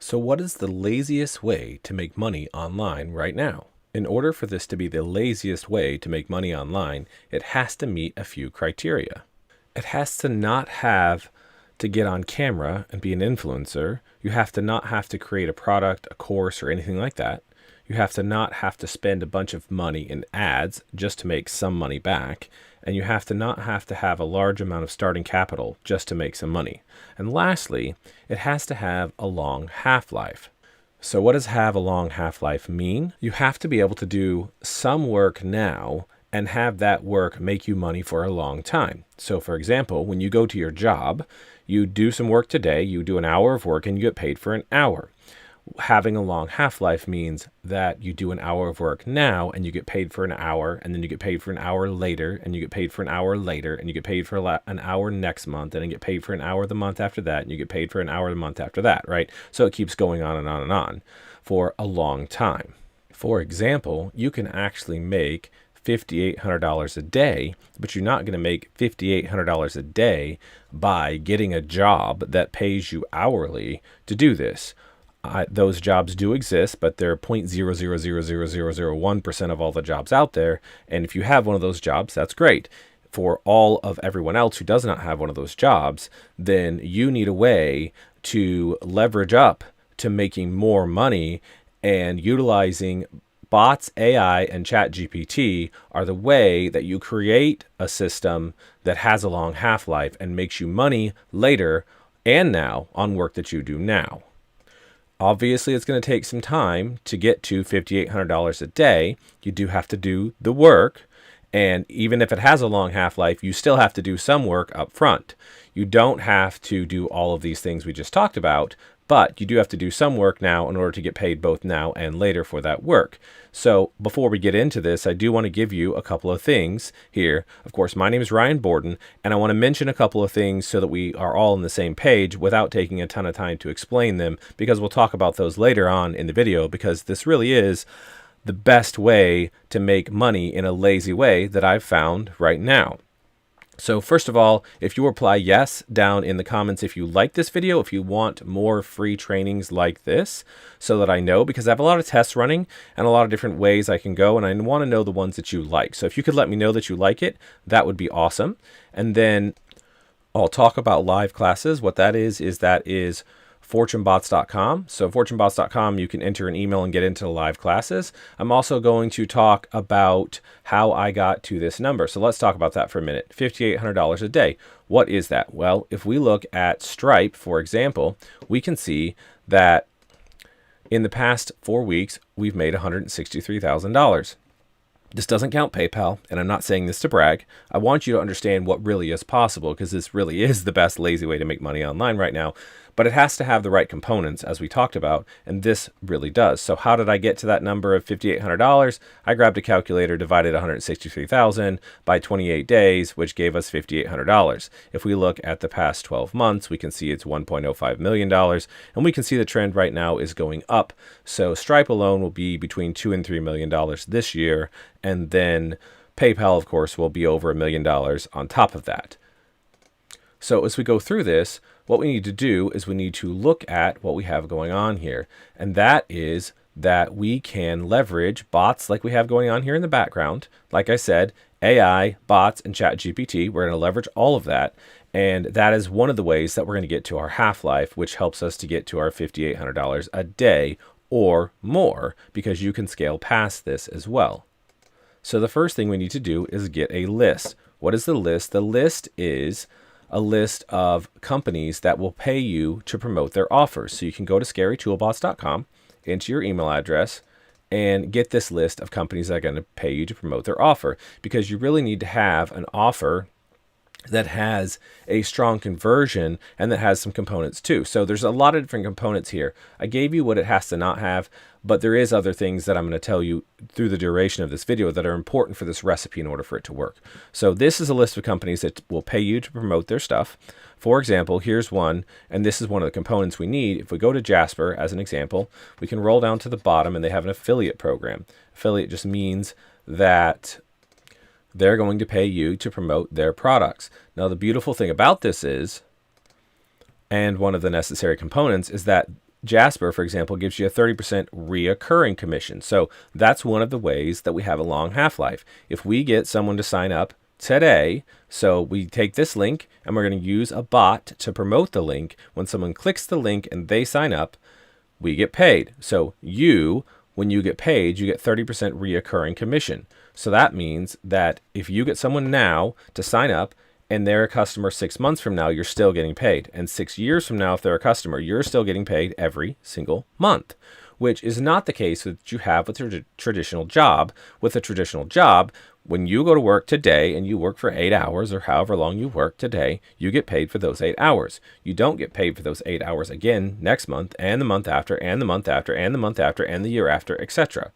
So what is the laziest way to make money online right now? In order for this to be the laziest way to make money online, it has to meet a few criteria. It has to not have to get on camera and be an influencer. You have to not have to create a product, a course, or anything like that. You have to not have to spend a bunch of money in ads just to make some money back. And you have to not have to have a large amount of starting capital just to make some money. And lastly, it has to have a long half-life. So what does have a long half-life mean? You have to be able to do some work now and have that work make you money for a long time. So for example, when you go to your job, you do some work today, you do an hour of work and you get paid for an hour. Having a long half-life means that you do an hour of work now and you get paid for an hour, and then you get paid for an hour later, and you get paid for an hour later, and you get paid for an hour next month, and you get paid for an hour the month after that, and you get paid for an hour the month after that, right? So it keeps going on and on and on for a long time. For example, you can actually make $5,800 a day, but you're not going to make $5,800 a day by getting a job that pays you hourly to do this. Those jobs do exist, but they're 0.0000001% of all the jobs out there. And if you have one of those jobs, that's great. For all of everyone else who does not have one of those jobs, then you need a way to leverage up to making more money, and utilizing bots, AI, and Chat GPT are the way that you create a system that has a long half-life and makes you money later and now on work that you do now. Obviously, it's going to take some time to get to $5,800 a day. You do have to do the work. And even if it has a long half-life, you still have to do some work up front. You don't have to do all of these things we just talked about, but you do have to do some work now in order to get paid both now and later for that work. So before we get into this, I do want to give you a couple of things here. Of course, my name is Ryan Borden, and I want to mention a couple of things so that we are all on the same page without taking a ton of time to explain them, because we'll talk about those later on in the video, because this really is the best way to make money in a lazy way that I've found right now. So first of all, if you reply yes down in the comments if you like this video, if you want more free trainings like this, so that I know, because I have a lot of tests running and a lot of different ways I can go, and I want to know the ones that you like. So if you could let me know that you like it, that would be awesome. And then I'll talk about live classes. What that is fortunebots.com. So fortunebots.com, you can enter an email and get into the live classes. I'm also going to talk about how I got to this number. So let's talk about that for a minute. $5,800 a day. What is that? Well, if we look at Stripe, for example, we can see that in the past 4 weeks, we've made $163,000. This doesn't count PayPal, and I'm not saying this to brag. I want you to understand what really is possible, because this really is the best lazy way to make money online right now. But it has to have the right components, as we talked about, and this really does. So how did I get to that number of $5,800? I grabbed a calculator, divided 163,000 by 28 days, which gave us $5,800. If we look at the past 12 months, we can see it's $1.05 million, and we can see the trend right now is going up. So Stripe alone will be between $2 and $3 million this year, and then PayPal, of course, will be over $1 million on top of that. So as we go through this, what we need to do is we need to look at what we have going on here. And that is that we can leverage bots like we have going on here in the background. Like I said, AI, bots, and Chat GPT, we're going to leverage all of that. And that is one of the ways that we're going to get to our half-life, which helps us to get to our $5,800 a day or more, because you can scale past this as well. So the first thing we need to do is get a list. What is the list? The list is a list of companies that will pay you to promote their offers. So you can go to scarytoolbots.com, enter your email address, and get this list of companies that are going to pay you to promote their offer, because you really need to have an offer that has a strong conversion and that has some components too. So there's a lot of different components here. I gave you what it has to not have, but there is other things that I'm going to tell you through the duration of this video that are important for this recipe in order for it to work. So this is a list of companies that will pay you to promote their stuff. For example, here's one, and this is one of the components we need. If we go to Jasper as an example, we can roll down to the bottom, and they have an affiliate program. Affiliate just means that they're going to pay you to promote their products. Now, the beautiful thing about this is, and one of the necessary components, is that Jasper, for example, gives you a 30% reoccurring commission. So that's one of the ways that we have a long half-life. If we get someone to sign up today, so we take this link and we're going to use a bot to promote the link. When someone clicks the link and they sign up, we get paid. So when you get paid, you get 30% reoccurring commission. So that means that if you get someone now to sign up and they're a customer 6 months from now, you're still getting paid. And 6 years from now, if they're a customer, you're still getting paid every single month, which is not the case that you have with a traditional job. With a traditional job, when you go to work today and you work for 8 hours or however long you work today, you get paid for those 8 hours. You don't get paid for those 8 hours again next month and the month after and the month after and the month after and the year after, etc.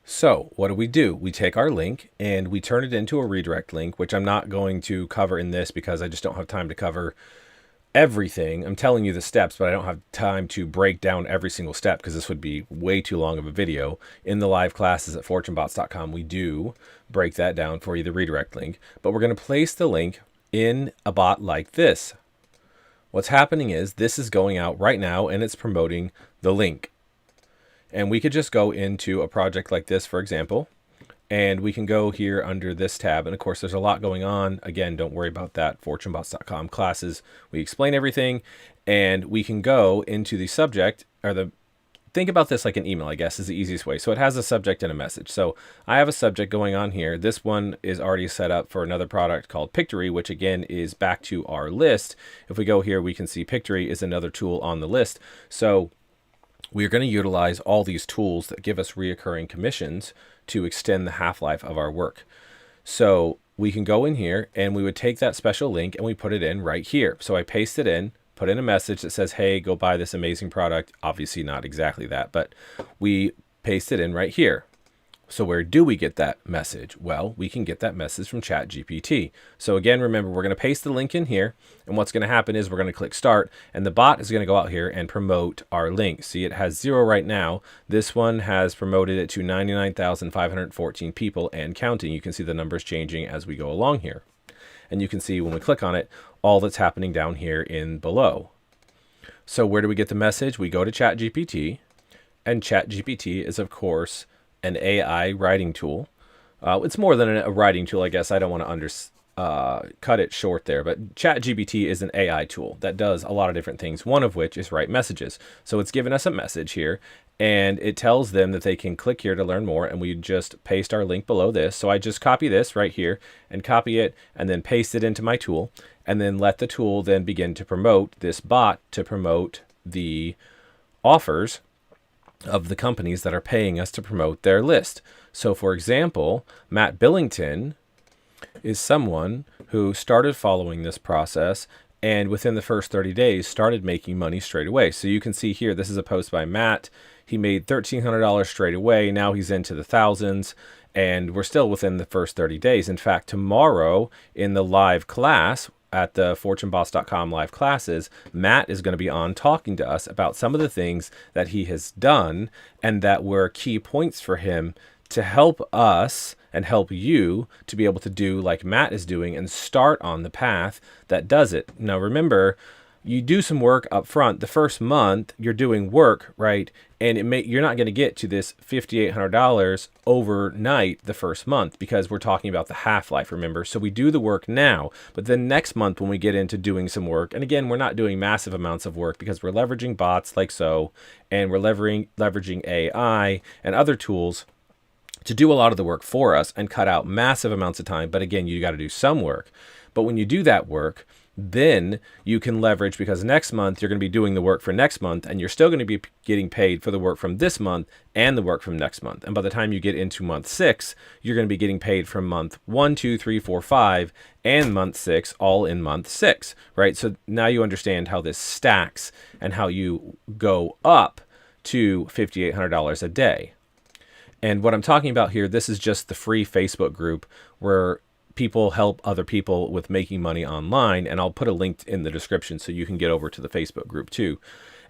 So what do? We take our link and we turn it into a redirect link, which I'm not going to cover in this because I just don't have time to cover everything. I'm telling you the steps, but I don't have time to break down every single step because this would be way too long of a video. In the live classes at fortunebots.com, we do break that down for you, the redirect link, but we're going to place the link in a bot like this. What's happening is this is going out right now and it's promoting the link. And we could just go into a project like this, for example, and we can go here under this tab. And of course, there's a lot going on. Again, don't worry about that. fortunebots.com classes, we explain everything. And we can go into the subject or think about this like an email, I guess, is the easiest way. So it has a subject and a message. So I have a subject going on here. This one is already set up for another product called Pictory, which again is back to our list. If we go here, we can see Pictory is another tool on the list. So we're going to utilize all these tools that give us reoccurring commissions to extend the half-life of our work. So we can go in here and we would take that special link and we put it in right here. So I paste it in, put in a message that says, hey, go buy this amazing product. Obviously not exactly that, but we paste it in right here. So where do we get that message? Well, we can get that message from Chat GPT. So again, remember, we're going to paste the link in here. And what's going to happen is we're going to click start and the bot is going to go out here and promote our link. See, it has 0 right now. This one has promoted it to 99,514 people and counting. You can see the numbers changing as we go along here. And you can see when we click on it, all that's happening down here in below. So where do we get the message? We go to Chat GPT, and Chat GPT is, of course, an AI writing tool. It's more than a writing tool, I guess. I don't want to cut it short there, but Chat GPT is an AI tool that does a lot of different things, one of which is write messages. So it's given us a message here, and it tells them that they can click here to learn more, and we just paste our link below this. So I just copy this right here and copy it and then paste it into my tool, and then let the tool then begin to promote this bot to promote the offers of the companies that are paying us to promote their list. So for example, Matt Billington is someone who started following this process and within the first 30 days started making money straight away. So you can see here, this is a post by Matt. He made $1,300 straight away. Now he's into the thousands and we're still within the first 30 days. In fact, tomorrow in the live class, at the fortunebots.com live classes, Matt is going to be on talking to us about some of the things that he has done and that were key points for him to help us and help you to be able to do like Matt is doing and start on the path that does it. Now remember, you do some work up front. The first month you're doing work, right? And you're not going to get to this $5,800 overnight the first month because we're talking about the half-life, remember? So we do the work now, but then next month when we get into doing some work, and again, we're not doing massive amounts of work because we're leveraging bots like so, and we're leveraging AI and other tools to do a lot of the work for us and cut out massive amounts of time. But again, you got to do some work. But when you do that work, then you can leverage, because next month you're going to be doing the work for next month and you're still going to be getting paid for the work from this month and the work from next month. And by the time you get into month 6, you're going to be getting paid from month 1, 2, 3, 4, 5 and month 6 all in month 6, right? So now you understand how this stacks and how you go up to $5,800 a day. And what I'm talking about here, this is just the free Facebook group where people help other people with making money online. And I'll put a link in the description so you can get over to the Facebook group too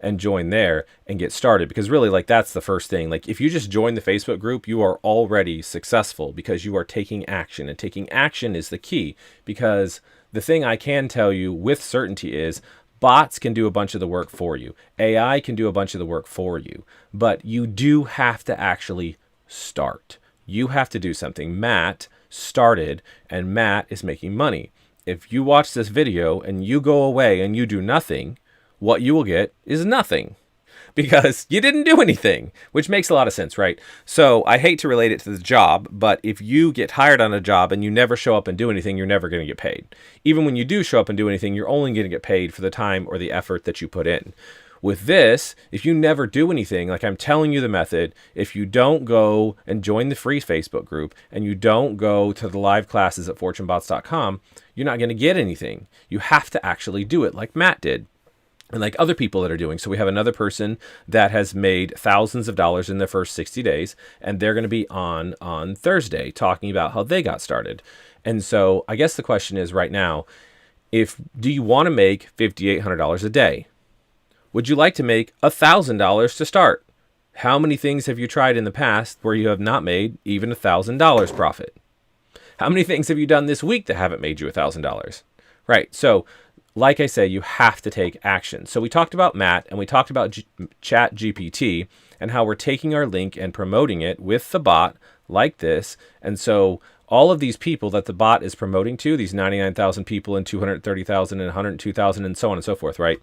and join there and get started. Because really, like, that's the first thing. Like, if you just join the Facebook group, you are already successful because you are taking action, and taking action is the key. Because the thing I can tell you with certainty is Bots can do a bunch of the work for you. AI can do a bunch of the work for you. But you do have to actually start. You have to do something. Matt started, and Matt is making money. If you watch this video and you go away and you do nothing, what you will get is nothing. Because you didn't do anything, which makes a lot of sense, right? So I hate to relate it to the job, but if you get hired on a job and you never show up and do anything, you're never going to get paid. Even when you do show up and do anything, you're only going to get paid for the time or the effort that you put in. With this, if you never do anything, like I'm telling you the method, if you don't go and join the free Facebook group and you don't go to the live classes at fortunebots.com, you're not going to get anything. You have to actually do it like Matt did. And like other people that are doing. So we have another person that has made thousands of dollars in their first 60 days, and they're going to be on Thursday talking about how they got started. And so I guess the question is right now, do you want to make $5,800 a day? Would you like to make $1,000 to start? How many things have you tried in the past where you have not made even $1,000 profit? How many things have you done this week that haven't made you $1,000? Right. So like I say, you have to take action. So we talked about Matt and we talked about Chat GPT and how we're taking our link and promoting it with the bot like this. And so all of these people that the bot is promoting to, these 99,000 people and 230,000 and 102,000 and so on and so forth, right?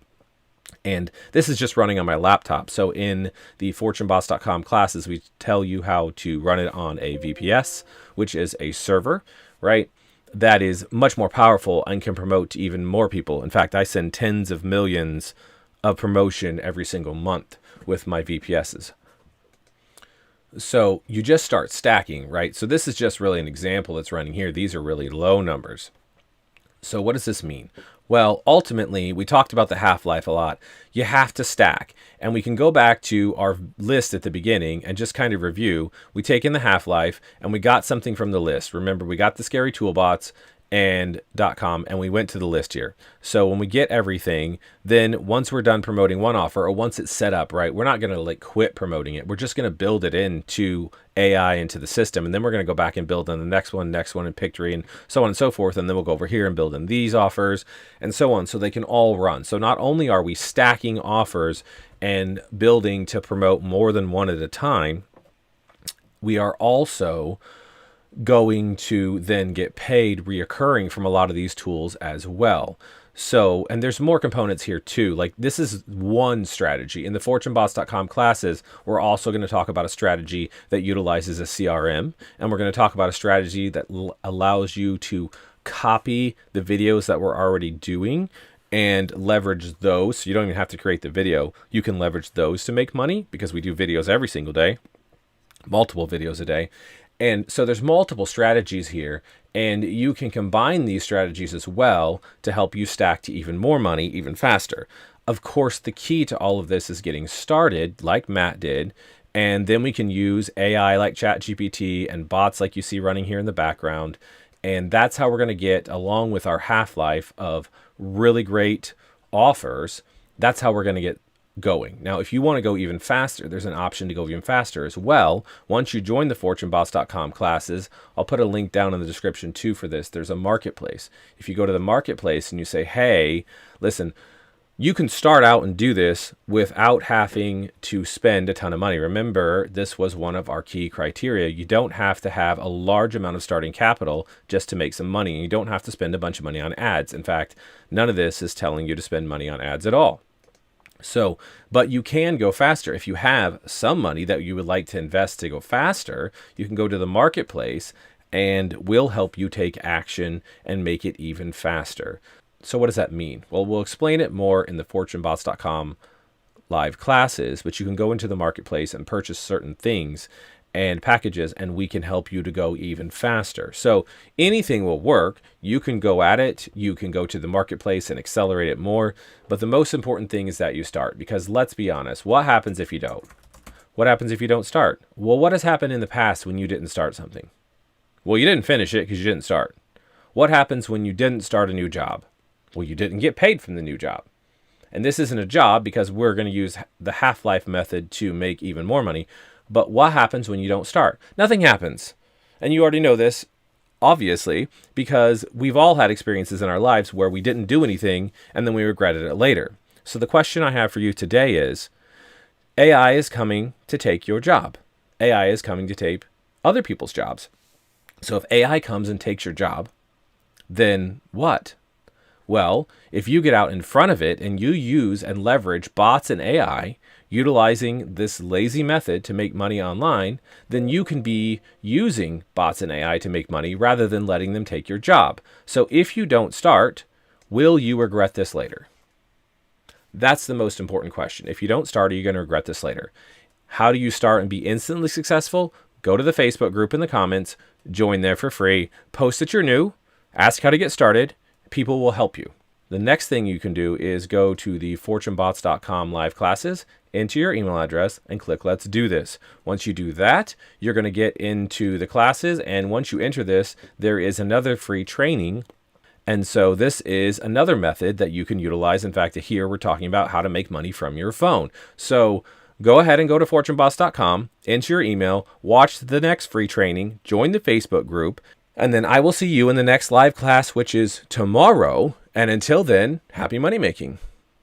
And this is just running on my laptop. So in the fortunebots.com classes, we tell you how to run it on a VPS, which is a server, right? That is much more powerful and can promote to even more people. In fact, I send tens of millions of promotion every single month with my VPSs. So you just start stacking, right? So this is just really an example that's running here. These are really low numbers. So what does this mean? Well, ultimately, we talked about the half-life a lot. You have to stack. And we can go back to our list at the beginning and just kind of review. We take in the half-life and we got something from the list. Remember, we got the scary toolbots and .com and we went to the list here. So when we get everything, then once we're done promoting one offer or once it's set up, right, we're not going to like quit promoting it. We're just going to build it into AI, into the system. And then we're going to go back and build on the next one, and Pictory and so on and so forth. And then we'll go over here and build in these offers and so on so they can all run. So not only are we stacking offers and building to promote more than one at a time, we are also going to then get paid reoccurring from a lot of these tools as well. So, and there's more components here too. Like this is one strategy. In the fortunebots.com classes, we're also going to talk about a strategy that utilizes a CRM. And we're going to talk about a strategy that allows you to copy the videos that we're already doing and leverage those. So you don't even have to create the video. You can leverage those to make money because we do videos every single day, multiple videos a day. And so there's multiple strategies here, and you can combine these strategies as well to help you stack to even more money, even faster. Of course, the key to all of this is getting started like Matt did, and then we can use AI like Chat GPT and bots like you see running here in the background. And that's how we're going to get, along with our half-life of really great offers, that's how we're going to get going. Now, if you want to go even faster, there's an option to go even faster as well. Once you join the fortunebots.com classes, I'll put a link down in the description too for this. There's a marketplace. If you go to the marketplace and you say, hey, listen, you can start out and do this without having to spend a ton of money. Remember, this was one of our key criteria. You don't have to have a large amount of starting capital just to make some money. You don't have to spend a bunch of money on ads. In fact, none of this is telling you to spend money on ads at all. So, but you can go faster. If you have some money that you would like to invest to go faster, you can go to the marketplace and we'll help you take action and make it even faster. So what does that mean? Well, we'll explain it more in the fortunebots.com live classes, but you can go into the marketplace and purchase certain things and packages, and we can help you to go even faster. So anything will work. You can go at it. You can go to the marketplace and accelerate it more. But the most important thing is that you start, because let's be honest, what happens if you don't? What happens if you don't start? Well, what has happened in the past when you didn't start something? Well, you didn't finish it because you didn't start. What happens when you didn't start a new job? Well, you didn't get paid from the new job. And this isn't a job because we're going to use the half-life method to make even more money. But what happens when you don't start? Nothing happens. And you already know this. obviously, because we've all had experiences in our lives where we didn't do anything and then we regretted it later. So the question I have for you today is, AI is coming to take your job. AI is coming to take other people's jobs. So if AI comes and takes your job, then what? Well, if you get out in front of it and you use and leverage bots and AI, utilizing this lazy method to make money online, then you can be using bots and AI to make money rather than letting them take your job. So if you don't start, will you regret this later? That's the most important question. If you don't start, are you going to regret this later? How do you start and be instantly successful? Go to the Facebook group in the comments, join there for free, post that you're new, ask how to get started. People will help you. The next thing you can do is go to the fortunebots.com live classes, enter your email address, and click Let's Do This. Once you do that, you're going to get into the classes, and once you enter this, there is another free training. And so this is another method that you can utilize. In fact, here we're talking about how to make money from your phone. So go ahead and go to fortunebots.com, enter your email, watch the next free training, join the Facebook group, and then I will see you in the next live class, which is tomorrow. And until then, happy money making.